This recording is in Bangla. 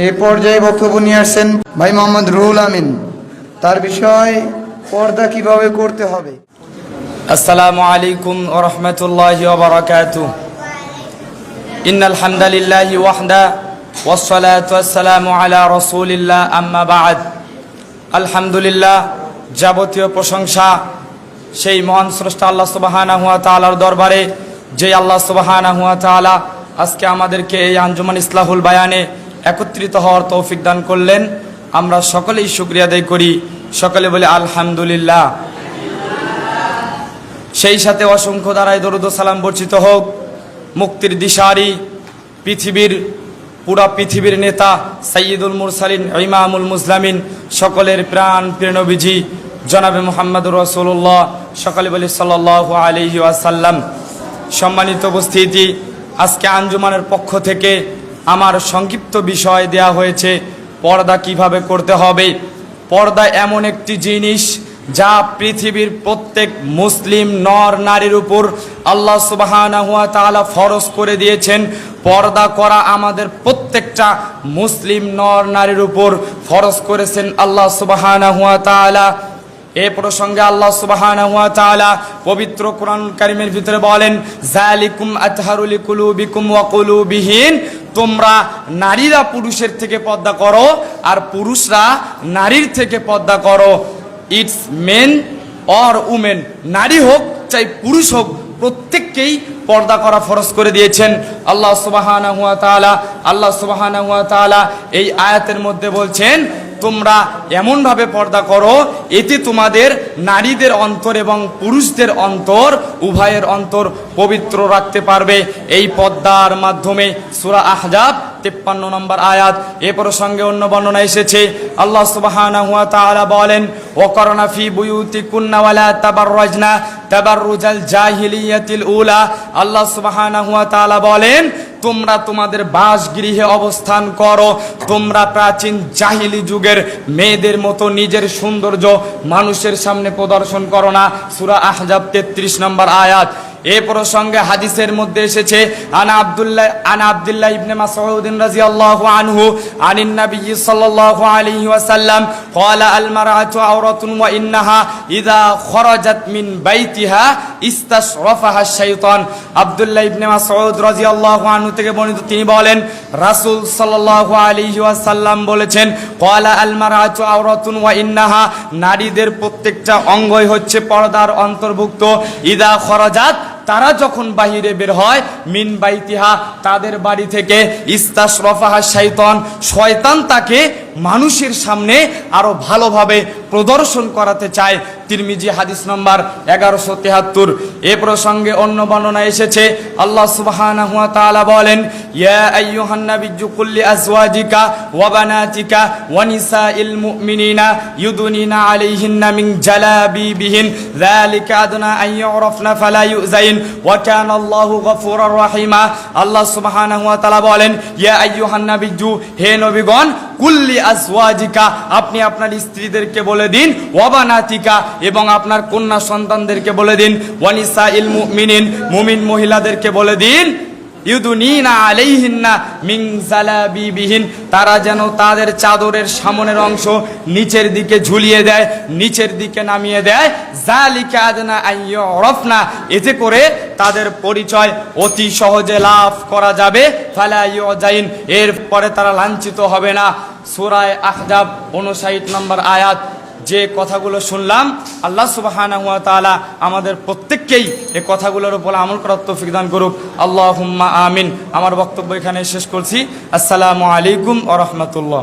এই পর্যায়ে বক্তব্য নিয়ে আসছেন ভাই মোহাম্মদ রুহুল আমিন। তার বিষয় পর্দা কিভাবে করতে হবে। আসসালামু আলাইকুম ওয়া রাহমাতুল্লাহি ওয়া বারাকাতুহু। ইন্নাল হামদালিল্লাহি ওয়াহদা ওয়াস সালাতু ওয়াস সালামু আলা রাসূলিল্লাহ আম্মা বা'দ। আলহামদুলিল্লাহ, যাবতীয় প্রশংসা সেই মহান স্রষ্টা আল্লাহ সুবহানাহু ওয়া তাআলার দরবারে, যে আল্লাহ সুবহানাহু ওয়া তাআলা আজকে আমাদেরকে এই আঞ্জুমান ইসলাহুল বায়ানে একত্রিত হওয়ার তৌফিক দান করলেন। আমরা সকলেই শুকরিয়া আদায় করি, সকলে বলে আলহামদুলিল্লাহ। সেই সাথে অসংখ্য দ্বারাই দরুদ ও সালাম বর্ষিত হোক মুক্তির দিশারি, পুরা পৃথিবীর নেতা, সাইয়্যিদুল মুরসালিন, ইমামুল মুসলিমিন, সকলের প্রাণ প্রিয় নবীজি জনাবে মুহাম্মদুর রাসূলুল্লাহ, সকলে বলি সাল্লাল্লাহু আলাইহি ওয়াসাল্লাম। সম্মানিত উপস্থিতি, আজকে আঞ্জুমানের পক্ষ থেকে আমার সংক্ষিপ্ত বিষয় দেয়া হয়েছে পর্দা কিভাবে করতে হবে। পর্দা এমন একটি জিনিস যা পৃথিবীর প্রত্যেক মুসলিম নর নারীর উপর আল্লাহ সুবহানাহু ওয়া তাআলা ফরজ করে দিয়েছেন। পর্দা করা আমাদের প্রত্যেকটা মুসলিম নর নারীর উপর ফরজ করেছেন আল্লাহ সুবহানাহু ওয়া তাআলা। এ প্রসঙ্গে আল্লাহ সুবহানাহু ওয়া তাআলা পবিত্র কোরআন কারীমের ভিতরে বলেন, যালিকুম আতহারু লিকুলুবিকুম ওয়া কুলুবিহিন, তোমরা নারীরা পুরুষের থেকে পর্দা করো আর পুরুষরা নারীর থেকে পর্দা করো। ইটস মেন অর উমেন, নারী হোক চাই পুরুষ হোক, প্রত্যেককেই পর্দা করা ফরজ করে দিয়েছেন আল্লাহ সুবহানাহু ওয়া তাআলা। আল্লাহ সুবহানাহু ওয়া তাআলা এই আয়াতের মধ্যে বলছেন, তোমরা এমনভাবে পর্দা করো এতে তোমাদের নারীদের অন্তর এবং পুরুষদের অন্তর উভয়ের অন্তর পবিত্র রাখতে পারবে। এই পর্দার মাধ্যমে সূরা আহজাব 53 নম্বর আয়াত। এ প্রসঙ্গে অন্য বর্ণনা এসেছে, আল্লাহ সুবহানাহু ওয়া তাআলা বলেন, ওয়াকারনা ফি বুয়ুতিকুন্না ওয়ালা তাবাররাজনা তাবাররুজাল জাহিলিয়াতিল উলা। আল্লাহ সুবহানাহু ওয়া তাআলা বলেন, তোমরা তোমাদের বাসগৃহে অবস্থান করো, তোমরা প্রাচীন জাহিলি যুগের মেয়েদের মতো নিজের সৌন্দর্য মানুষের সামনে প্রদর্শন করো না। সূরা আহজাব 33 নম্বর আয়াত। এ প্রসঙ্গে হাদিসের মধ্যে এসেছে, আনা আব্দুল্লাহ ইবনে মাসউদ রাদিয়াল্লাহু আনহু আনিন নবী সাল্লাল্লাহু আলাইহি ওয়াসাল্লাম ক্বালা আল মারআতু আওরাতুন ওয়া ইন্নাহা ইযা খরাজাত মিন বাইতিহা ইস্তাশরাফাহা শাইতান। আব্দুল্লাহ ইবনে মাসউদ রাদিয়াল্লাহু আনহু থেকে বর্ণিত, তিনি বলেন, রাসূল সাল্লাল্লাহু আলাইহি ওয়াসাল্লাম বলেছেন, ক্বালা আল মারআতু আওরাতুন ওয়া ইন্নাহা, নারীদের প্রত্যেকটা অঙ্গই হচ্ছে পর্দার অন্তর্ভুক্ত। ইযা খরাজাত, তারা যখন বাহিরে বের হয়, মিন বাইতিহা, তাদের বাড়ি থেকে, ইস্তাশরাফাহা শাইতান, শয়তান তাকে মানুষের সামনে আরো ভালোভাবে প্রদর্শন করাতে চায়। তিরমিজি হাদিস নম্বর 1173। এ প্রসঙ্গে অন্য বর্ণনা এসেছে, আল্লাহ সুবহানাহু ওয়া তাআলা বলেন, ইয়া আইয়ুহান নাবিয়্যু কুল লিআজওয়াজিকা ওয়া বানাতিকা ওয়া নিসাইল মুমিনিনা ইউদনিনা আলাইহিন্না মিন জালাবিবিহিন যালিকা আদনা আন ইউরাফনা ফালা ইউযাইন ওয়া কানা আল্লাহু গফুরার রহিমা। আল্লাহ সুবহানাহু ওয়া তাআলা বলেন, ইয়া আইয়ুহান নাবিয়্যু, হে নবীগণ, কুল্লি আজওয়াজিকা, আপনি আপনার স্ত্রীদেরকে বলে দিন, ওয়া বানাতিকা, এবং আপনার কন্যা সন্তানদেরকে বলে দিন, ওয়া নিসাইল মুমিনিন, মুমিন মহিলাদেরকে বলে দিন, ইউদুনিনা আলাইহিন্না মিন জালাবিবিহিন, তারা যেন তাদের চাদরের সামনের অংশ নিচের দিকে ঝুলিয়ে দেয়, নিচের দিকে নামিয়ে দেয়। যালিকা আদনা আন ইউরাফনা, এতে করে তাদের পরিচয় অতি সহজে লাভ করা যাবে। ফালা ইউযাইন, এরপরে তারা লাঞ্ছিত হবে না। সূরা আহজাব 59 নম্বর আয়াত। যে কথাগুলো শুনলাম, আল্লাহ সুবহানাহু ওয়া তাআলা আমাদের প্রত্যেককেই এই কথাগুলোর উপর আমল করার তৌফিক দান করুক। আল্লাহুম্মা আমিন। আমার বক্তব্য এখানে শেষ করছি। আসসালামু আলাইকুম ওয়া রাহমাতুল্লাহ।